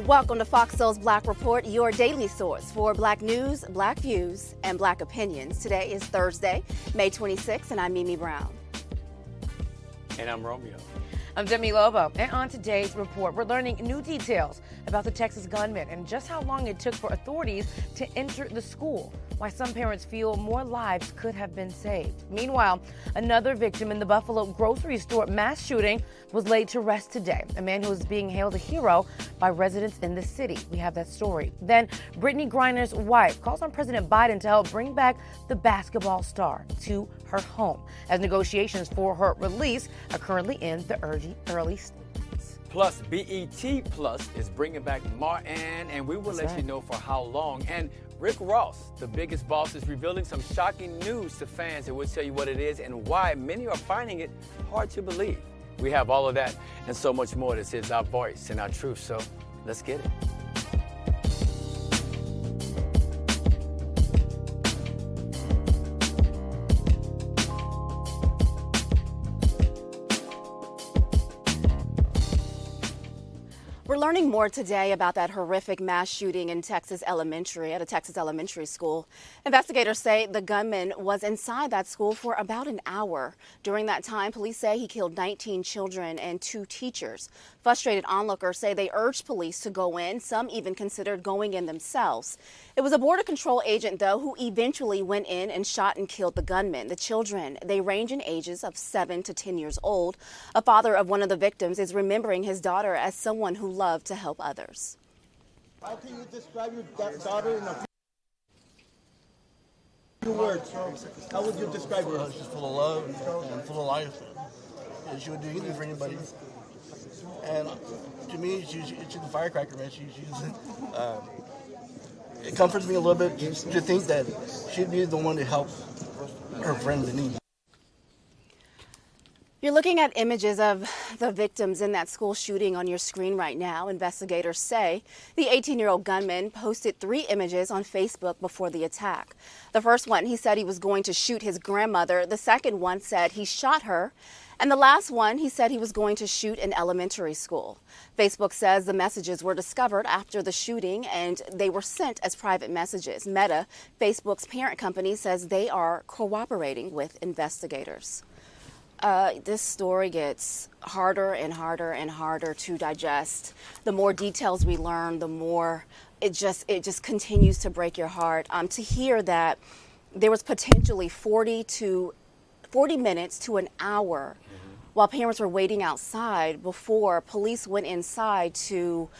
Welcome to Fox Soul's Black Report, your daily source for Black news, Black views, and Black opinions. Today is Thursday, May 26th, and I'm Mimi Brown. And I'm Romeo. I'm Demi Lobo, and on today's report, we're learning new details about the Texas gunman and just how long it took for authorities to enter the school, why some parents feel more lives could have been saved. Meanwhile, another victim in the Buffalo grocery store mass shooting was laid to rest today, a man who is being hailed a hero by residents in the city. We have that story. Then, Brittney Griner's wife calls on President Biden to help bring back the basketball star to her home, as negotiations for her release are currently in the early stages. Plus, BET Plus is bringing back Martin, and we will let you know for how long. And Rick Ross, the biggest boss, is revealing some shocking news to fans, and we'll tell you what it is and why many are finding it hard to believe. We have all of that and so much more. This is our voice and our truth, so let's get it. We're learning more today about that horrific mass shooting in at a Texas elementary school. Investigators say the gunman was inside that school for about an hour. During that time, police say he killed 19 children and 2 teachers. Frustrated onlookers say they urged police to go in. Some even considered going in themselves. It was a border control agent, though, who eventually went in and shot and killed the gunman. The children, they range in ages of 7 to 10 years old. A father of one of the victims is remembering his daughter as someone who loved to help others. How can you describe your daughter in a few words? How would you describe her? She's full of love and full of life. And she would do anything for anybody. And to me, she's a firecracker, man. It comforts me a little bit to think that she'd be the one to help her friends in need. You're looking at images of the victims in that school shooting on your screen right now. Investigators say the 18-year-old gunman posted 3 images on Facebook before the attack. The first one, he said he was going to shoot his grandmother. The second one said he shot her. And the last one, he said he was going to shoot an elementary school. Facebook says the messages were discovered after the shooting and they were sent as private messages. Meta, Facebook's parent company, says they are cooperating with investigators. This story gets harder and harder and harder to digest. The more details we learn, the more it just continues to break your heart. To hear that there was potentially 40 minutes to an hour while parents were waiting outside before police went inside to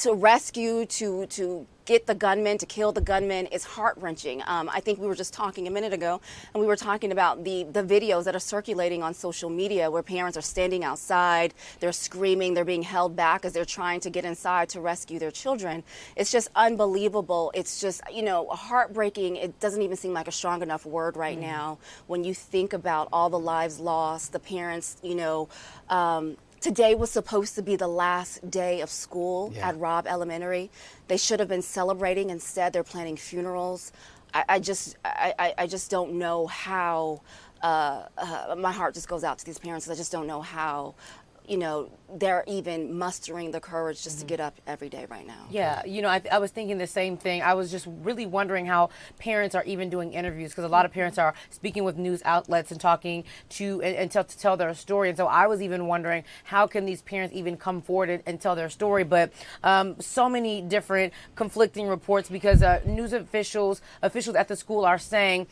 rescue, to get the gunman, to kill the gunman, is heart-wrenching. I think we were just talking a minute ago, and we were talking about the videos that are circulating on social media where parents are standing outside, they're screaming, they're being held back as they're trying to get inside to rescue their children. It's just unbelievable. It's just, heartbreaking. It doesn't even seem like a strong enough word right now when you think about all the lives lost, the parents, Today was supposed to be the last day of school at Robb Elementary. They should have been celebrating. Instead, they're planning funerals. I just don't know how. My heart just goes out to these parents. I just don't know how, they're even mustering the courage just to get up every day right now. Yeah, I was thinking the same thing. I was just really wondering how parents are even doing interviews, because a lot of parents are speaking with news outlets and talking to tell their story. And so I was even wondering, how can these parents even come forward and tell their story? But so many different conflicting reports, because news officials at the school are saying,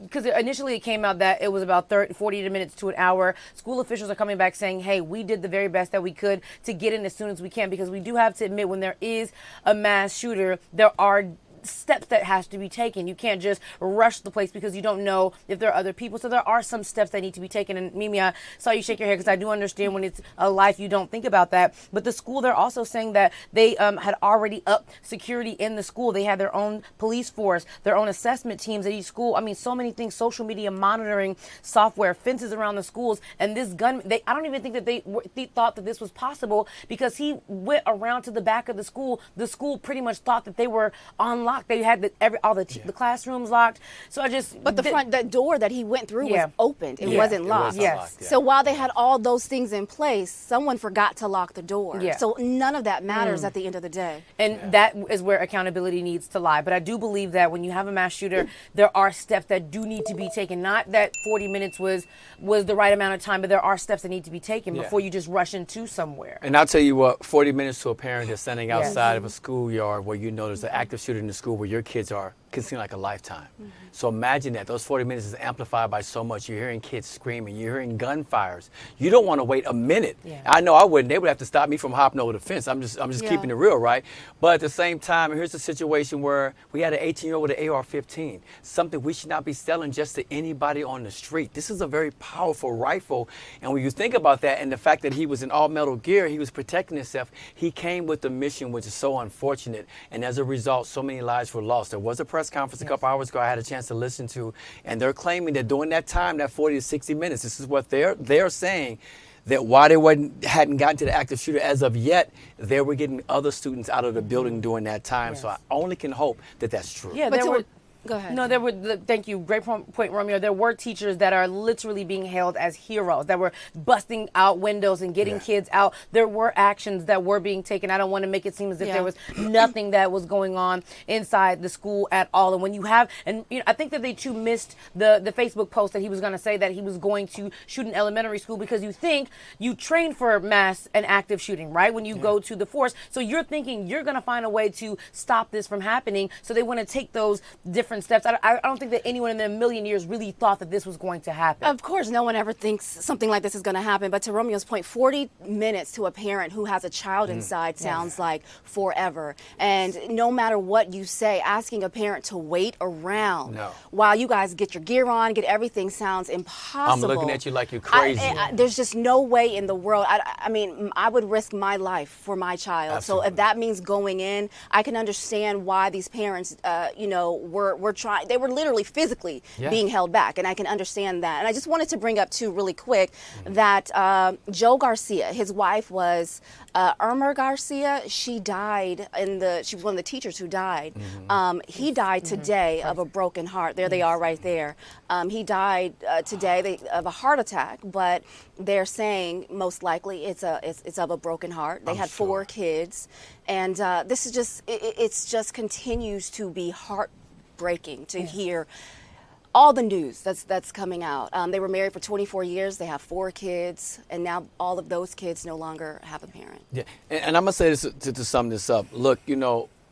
because initially it came out that it was about 40 minutes to an hour. School officials are coming back saying, hey, we did the very best that we could to get in as soon as we can, because we do have to admit, when there is a mass shooter, there are steps that has to be taken. You can't just rush the place because you don't know if there are other people. So there are some steps that need to be taken. And Mimi, I saw you shake your head, because I do understand when it's a life, you don't think about that. But the school, they're also saying that they had already upped security in the school. They had their own police force, their own assessment teams at each school. I mean, so many things, social media monitoring software, fences around the schools. And this gun, I don't even think that they thought that this was possible, because he went around to the back of the school. The school pretty much thought that they were on live. locked. They had the classrooms locked. So But that door that he went through was opened. It wasn't locked. Yes. So while they had all those things in place, someone forgot to lock the door. Yeah. So none of that matters at the end of the day. And that is where accountability needs to lie. But I do believe that when you have a mass shooter, there are steps that do need to be taken. Not that 40 minutes was the right amount of time, but there are steps that need to be taken before you just rush into somewhere. And I'll tell you what, 40 minutes to a parent that's standing outside of a schoolyard where you know there's an active shooter in the school where your kids are can seem like a lifetime. So imagine that. Those 40 minutes is amplified by so much. You're hearing kids screaming. You're hearing gunfires. You don't want to wait a minute. I know I wouldn't. They would have to stop me from hopping over the fence. I'm just keeping it real, right? But at the same time, here's a situation where we had an 18-year-old with an AR-15, something we should not be selling just to anybody on the street. This is a very powerful rifle. And when you think about that and the fact that he was in all metal gear, he was protecting himself, he came with a mission which is so unfortunate. And as a result, so many lives were lost. There was a press conference a couple hours ago I had a chance to listen to, and they're claiming that during that time, that 40 to 60 minutes, this is what they're saying, that while they hadn't gotten to the active shooter as of yet, they were getting other students out of the building during that time. So I only can hope that that's true. Yeah, Go ahead. No, there were. Thank you. Great point, Romeo. There were teachers that are literally being hailed as heroes, that were busting out windows and getting kids out. There were actions that were being taken. I don't want to make it seem as if there was nothing that was going on inside the school at all. And when you have, and I think that they too missed the Facebook post that he was going to say that he was going to shoot an elementary school, because you train for mass and active shooting, right? When you go to the force, so you're thinking you're going to find a way to stop this from happening. So they want to take those different steps. I don't think that anyone in a million years really thought that this was going to happen. Of course, no one ever thinks something like this is going to happen. But to Romeo's point, 40 minutes to a parent who has a child inside sounds like forever. And no matter what you say, asking a parent to wait around while you guys get your gear on, get everything, sounds impossible. I'm looking at you like you're crazy. There's just no way in the world. I mean, I would risk my life for my child. Absolutely. So if that means going in, I can understand why these parents, were trying. They were literally physically being held back, and I can understand that. And I just wanted to bring up too, really quick, that Joe Garcia, his wife was Irma Garcia. She died she was one of the teachers who died. He died today of a broken heart. There they are, right there. He died today of a heart attack, but they're saying most likely it's of a broken heart. They had 4 kids, and this is just it's just continues to be heartbreaking to hear all the news that's coming out. They were married for 24 years. They have 4 kids, and now all of those kids no longer have a parent. Yeah, and I'm gonna say this to sum this up. Look,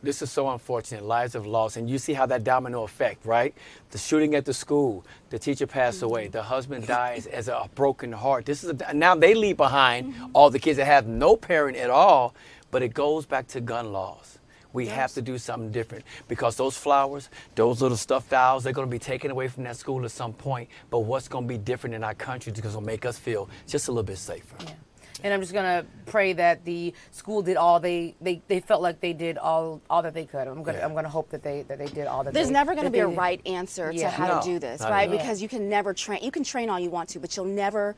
this is so unfortunate. Lives have lost, and you see how that domino effect, right? The shooting at the school, the teacher passed away, the husband dies as a broken heart. Now they leave behind all the kids that have no parent at all, but it goes back to gun laws. We have to do something different, because those flowers, those little stuffed owls, they're going to be taken away from that school at some point. But what's going to be different in our country is going to make us feel just a little bit safer. Yeah. And I'm just going to pray that the school did all they felt like they did all that they could. I'm going to hope that they did all that. There's never going to be a right answer to how to do this, right? Because you can never train. You can train all you want to, but you'll never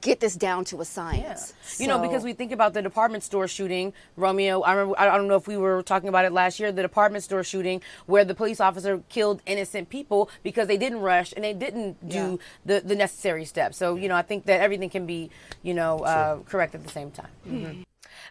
get this down to a science. Yeah. Because we think about the department store shooting, Romeo. I don't know if we were talking about it last year, the department store shooting where the police officer killed innocent people because they didn't rush and they didn't do the necessary steps. So, I think that everything can be, correct at the same time.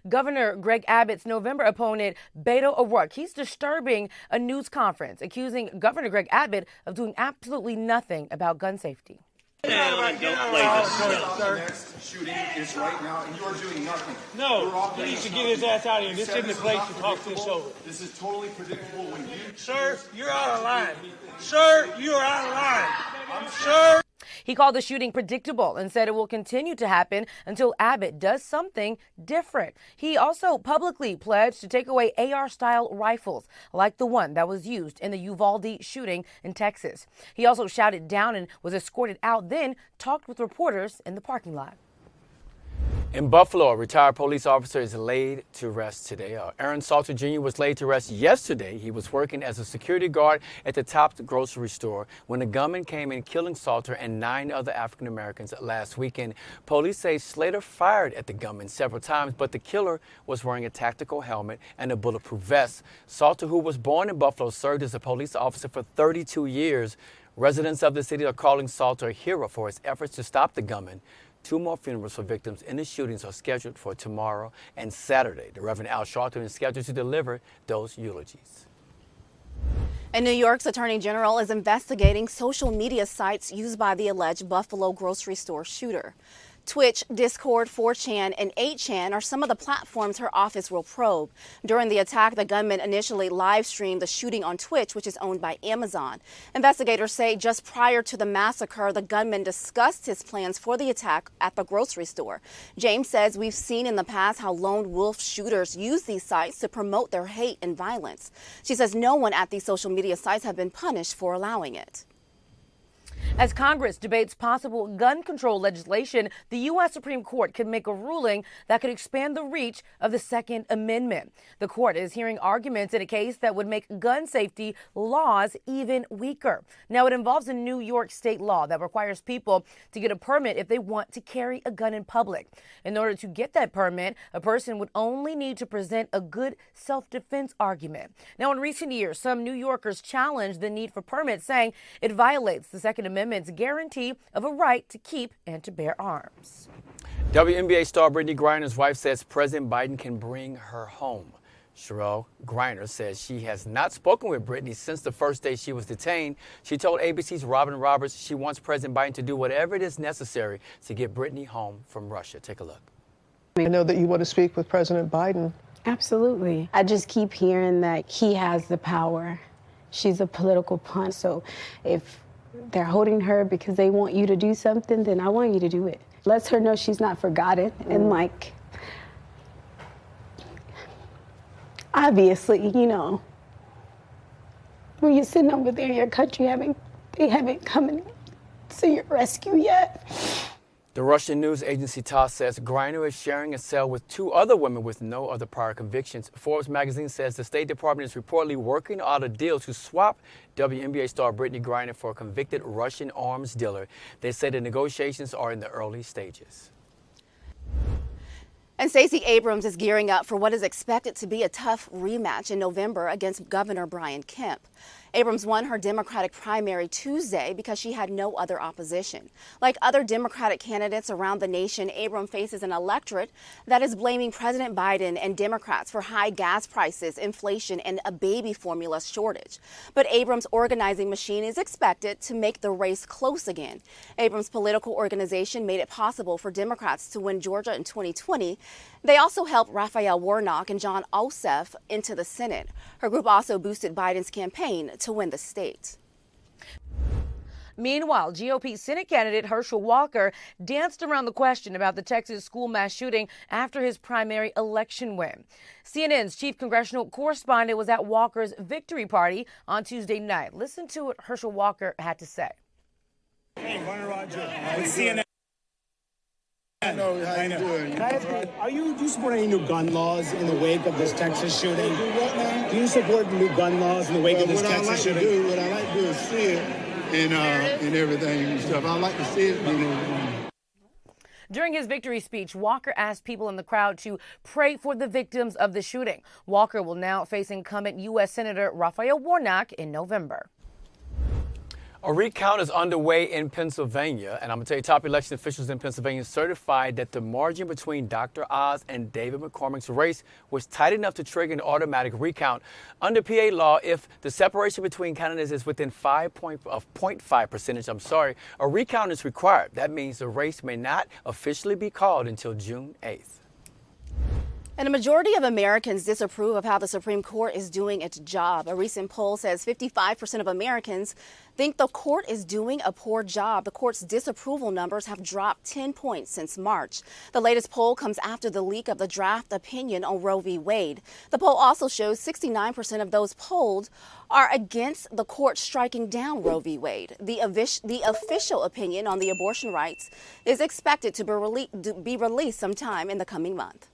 Governor Greg Abbott's November opponent, Beto O'Rourke, he's disturbing a news conference, accusing Governor Greg Abbott of doing absolutely nothing about gun safety. Don't play this. Next shooting is right now, and you are doing nothing. No, he needs to get his ass out of here. This isn't the place to talk this over. This is totally predictable. When you, sir, you're out of line. Sir, you're out of line. Sir. He called the shooting predictable and said it will continue to happen until Abbott does something different. He also publicly pledged to take away AR-style rifles like the one that was used in the Uvalde shooting in Texas. He also shouted down and was escorted out, then talked with reporters in the parking lot. In Buffalo, a retired police officer is laid to rest today. Aaron Salter Jr. was laid to rest yesterday. He was working as a security guard at the Tops grocery store when a gunman came in, killing Salter and 9 other African Americans last weekend. Police say Slater fired at the gunman several times, but the killer was wearing a tactical helmet and a bulletproof vest. Salter, who was born in Buffalo, served as a police officer for 32 years. Residents of the city are calling Salter a hero for his efforts to stop the gunman. 2 more funerals for victims in the shootings are scheduled for tomorrow and Saturday. The Reverend Al Sharpton is scheduled to deliver those eulogies. And New York's Attorney General is investigating social media sites used by the alleged Buffalo grocery store shooter. Twitch, Discord, 4chan, and 8chan are some of the platforms her office will probe. During the attack, the gunman initially live-streamed the shooting on Twitch, which is owned by Amazon. Investigators say just prior to the massacre, the gunman discussed his plans for the attack at the grocery store. James says we've seen in the past how lone wolf shooters use these sites to promote their hate and violence. She says no one at these social media sites have been punished for allowing it. As Congress debates possible gun control legislation, the U.S. Supreme Court could make a ruling that could expand the reach of the Second Amendment. The court is hearing arguments in a case that would make gun safety laws even weaker. Now, it involves a New York state law that requires people to get a permit if they want to carry a gun in public. In order to get that permit, a person would only need to present a good self-defense argument. Now, in recent years, some New Yorkers challenged the need for permits, saying it violates the Second Amendment's guarantee of a right to keep and to bear arms. WNBA star Brittney Griner's wife says President Biden can bring her home. Herschel Griner says she has not spoken with Brittney since the first day she was detained. She told ABC's Robin Roberts she wants President Biden to do whatever it is necessary to get Brittney home from Russia. Take a look. I know that you want to speak with President Biden. Absolutely. I just keep hearing that he has the power. She's a political pawn. So if they're holding her because they want you to do something, then I want you to do it. Lets her know she's not forgotten. And like, obviously, you know, when you're sitting over there in your country, they haven't come to your rescue yet. The Russian news agency TASS says Griner is sharing a cell with 2 other women with no other prior convictions. Forbes magazine says the State Department is reportedly working out a deal to swap WNBA star Brittney Griner for a convicted Russian arms dealer. They say the negotiations are in the early stages. And Stacey Abrams is gearing up for what is expected to be a tough rematch in November against Governor Brian Kemp. Abrams won her Democratic primary Tuesday because she had no other opposition. Like other Democratic candidates around the nation, Abrams faces an electorate that is blaming President Biden and Democrats for high gas prices, inflation, and a baby formula shortage. But Abrams' organizing machine is expected to make the race close again. Abrams' political organization made it possible for Democrats to win Georgia in 2020. They also helped Raphael Warnock and John Ossoff into the Senate. Her group also boosted Biden's campaign to win the state. Meanwhile, GOP Senate candidate Herschel Walker danced around the question about the Texas school mass shooting after his primary election win. CNN's chief congressional correspondent was at Walker's victory party on Tuesday night. Listen to what Herschel Walker had to say. Hey, Warner Roger, with CNN. I know how you doing. Can I ask you, do you support any new gun laws in the wake of this Texas shooting? Do what now? Do you support new gun laws in the wake of this Texas shooting? What I like to do is see it and everything and stuff. I like to see it, you know. During his victory speech, Walker asked people in the crowd to pray for the victims of the shooting. Walker will now face incumbent U.S. Senator Raphael Warnock in November. A recount is underway in Pennsylvania, and I'm going to tell you, top election officials in Pennsylvania certified that the margin between Dr. Oz and David McCormick's race was tight enough to trigger an automatic recount. Under PA law, if the separation between candidates is within 0.5%, a recount is required. That means the race may not officially be called until June 8th. And a majority of Americans disapprove of how the Supreme Court is doing its job. A recent poll says 55% of Americans think the court is doing a poor job. The court's disapproval numbers have dropped 10 points since March. The latest poll comes after the leak of the draft opinion on Roe v. Wade. The poll also shows 69% of those polled are against the court striking down Roe v. Wade. The official opinion on the abortion rights is expected to be released sometime in the coming month.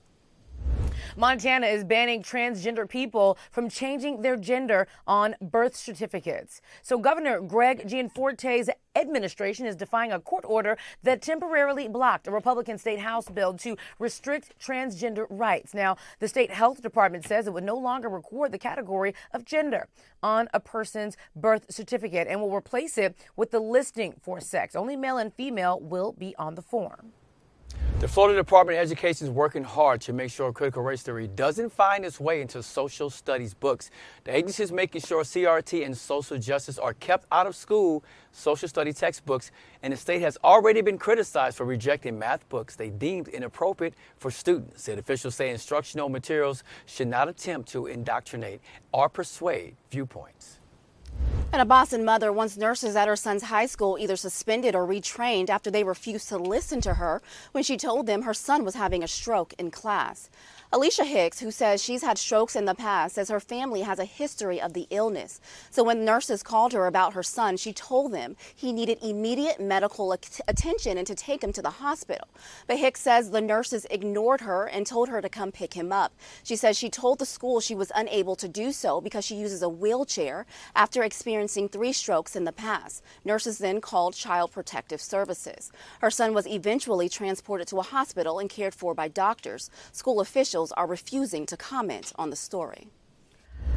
Montana is banning transgender people from changing their gender on birth certificates. So Governor Greg Gianforte's administration is defying a court order that temporarily blocked a Republican state House bill to restrict transgender rights. Now, the state health department says it would no longer record the category of gender on a person's birth certificate and will replace it with the listing for sex. Only male and female will be on the form. The Florida Department of Education is working hard to make sure critical race theory doesn't find its way into social studies books. The agency is making sure CRT and social justice are kept out of school social study textbooks, and the state has already been criticized for rejecting math books they deemed inappropriate for students. Said officials say instructional materials should not attempt to indoctrinate or persuade viewpoints. And a Boston mother wants nurses at her son's high school either suspended or retrained after they refused to listen to her when she told them her son was having a stroke in class. Alicia Hicks, who says she's had strokes in the past, says her family has a history of the illness. So when nurses called her about her son, she told them he needed immediate medical attention and to take him to the hospital. But Hicks says the nurses ignored her and told her to come pick him up. She says she told the school she was unable to do so because she uses a wheelchair after experiencing 3 strokes in the past. Nurses then called Child Protective Services. Her son was eventually transported to a hospital and cared for by doctors. School officials are refusing to comment on the story.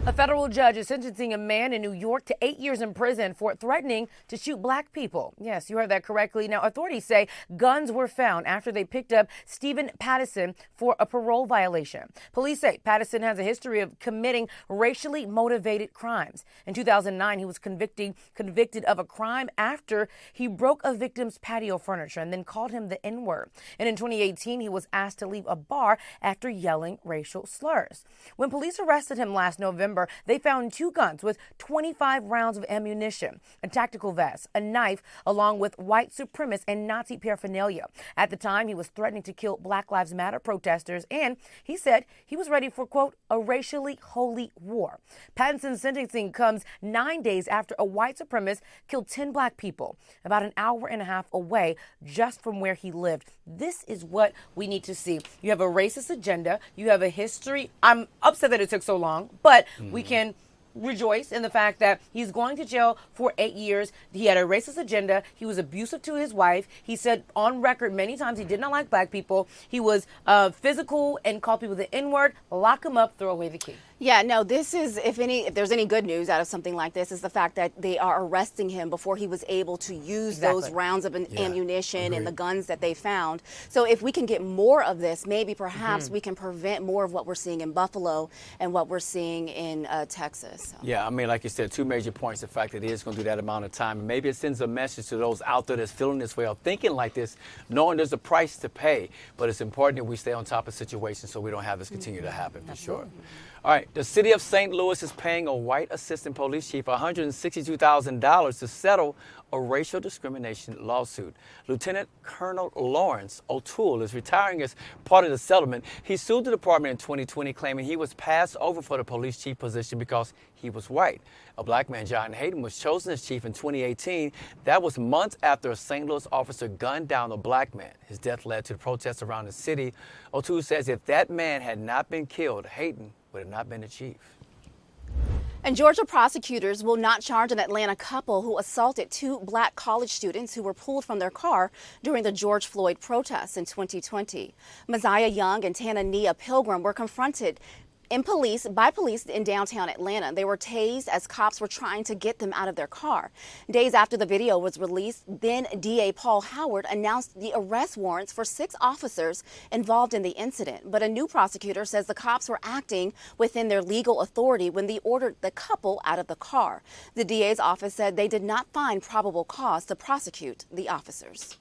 A federal judge is sentencing a man in New York to 8 years in prison for threatening to shoot black people. Yes, you heard that correctly. Now, authorities say guns were found after they picked up Stephen Pattison for a parole violation. Police say Pattison has a history of committing racially motivated crimes. In 2009, he was convicted of a crime after he broke a victim's patio furniture and then called him the N-word. And in 2018, he was asked to leave a bar after yelling racial slurs. When police arrested him last November, they found 2 guns with 25 rounds of ammunition, a tactical vest, a knife, along with white supremacist and Nazi paraphernalia. At the time, he was threatening to kill Black Lives Matter protesters, and he said he was ready for, quote, a racially holy war. Pattinson's sentencing comes 9 days after a white supremacist killed 10 black people about an hour and a half away just from where he lived. This is what we need to see. You have a racist agenda. You have a history. I'm upset that it took so long, but we can rejoice in the fact that he's going to jail for 8 years. He had a racist agenda. He was abusive to his wife. He said on record many times he did not like black people. He was physical and called people the N-word. Lock him up, throw away the key. Yeah, no, this is, if there's any good news out of something like this, is the fact that they are arresting him before he was able to use those rounds of ammunition and the guns that they found. So if we can get more of this, maybe perhaps we can prevent more of what we're seeing in Buffalo and what we're seeing in Texas. So. Yeah, I mean, like you said, 2 major points. The fact that it is going to do that amount of time. And maybe it sends a message to those out there that's feeling this way or thinking like this, knowing there's a price to pay. But it's important that we stay on top of situations so we don't have this continue to happen, for sure. All right, the city of St. Louis is paying a white assistant police chief $162,000 to settle a racial discrimination lawsuit. Lieutenant Colonel Lawrence O'Toole is retiring as part of the settlement. He sued the department in 2020, claiming he was passed over for the police chief position because he was white. A black man, John Hayden, was chosen as chief in 2018. That was months after a St. Louis officer gunned down a black man. His death led to the protests around the city. O'Toole says if that man had not been killed, Hayden would have not been the chief. And Georgia prosecutors will not charge an Atlanta couple who assaulted 2 black college students who were pulled from their car during the George Floyd protests in 2020. Messiah Young and Tanania Pilgrim were confronted by police in downtown Atlanta. They were tased as cops were trying to get them out of their car. Days after the video was released, then DA Paul Howard announced the arrest warrants for 6 officers involved in the incident. But a new prosecutor says the cops were acting within their legal authority when they ordered the couple out of the car. The DA's office said they did not find probable cause to prosecute the officers.